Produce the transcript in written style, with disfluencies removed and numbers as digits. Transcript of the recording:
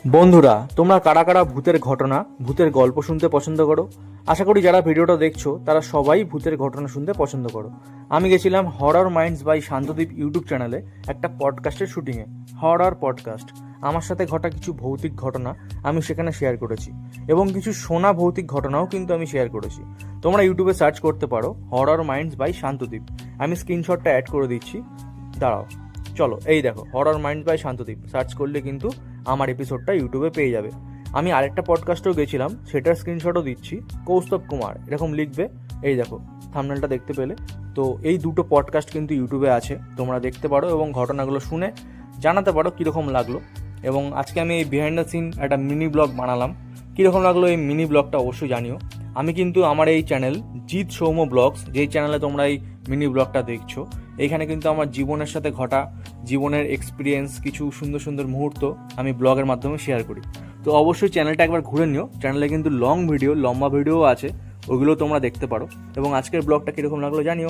বন্ধুরা, তোমরা কারা কারা ভূতের ঘটনা, ভূতের গল্প শুনতে পছন্দ করো? আশা করি যারা ভিডিওটা দেখছো তারা সবাই ভূতের ঘটনা শুনতে পছন্দ করো। আমি গেছিলাম হরর মাইন্ডস বাই শান্তদ্বীপ ইউটিউব চ্যানেলে একটা পডকাস্টের শুটিংয়ে, হরর পডকাস্ট। আমার সাথে ঘটা কিছু ভৌতিক ঘটনা আমি সেখানে শেয়ার করেছি এবং কিছু শোনা ভৌতিক ঘটনাও কিন্তু আমি শেয়ার করেছি। তোমরা ইউটিউবে সার্চ করতে পারো হরর মাইন্ডস বাই শান্তদ্বীপ। আমি স্ক্রিনশটটা অ্যাড করে দিচ্ছি, দাঁড়াও। চলো, এই দেখো, হরর মাইন্ড বাই শান্তদ্বীপ সার্চ করলে কিন্তু আমার এপিসোডটা ইউটিউবে পেয়ে যাবে। আমি আরেকটা পডকাস্টেও গেছিলাম, সেটার স্ক্রিনশটও দিচ্ছি, কৌস্তব কুমার এরকম লিখবে। এই দেখো, থাম্বনেলটা দেখতে পেলে তো। এই দুটো পডকাস্ট কিন্তু ইউটিউবে আছে, তোমরা দেখতে পারো এবং ঘটনাগুলো শুনে জানাতে পারো কীরকম লাগলো। এবং আজকে আমি এই বিহাইন্ড দ্য সিন একটা মিনি ব্লগ বানালাম। কীরকম লাগলো এই মিনি ব্লগটা অবশ্যই জানিও। আমি কিন্তু আমার এই চ্যানেল জিৎ সৌম্য ব্লগস, যেই চ্যানেলে তোমরা এই মিনি ব্লগটা দেখছো, এইখানে কিন্তু আমার জীবনের সাথে ঘটা জীবনের এক্সপিরিয়েন্স, কিছু সুন্দর সুন্দর মুহূর্ত আমি ব্লগের মাধ্যমে শেয়ার করি। তো অবশ্যই চ্যানেলটা একবার ঘুরে নিও। চ্যানেলে কিন্তু লম্বা ভিডিও আছে, ওইগুলো তোমরা দেখতে পারো। এবং আজকের ব্লগটা কীরকম লাগলো জানিও।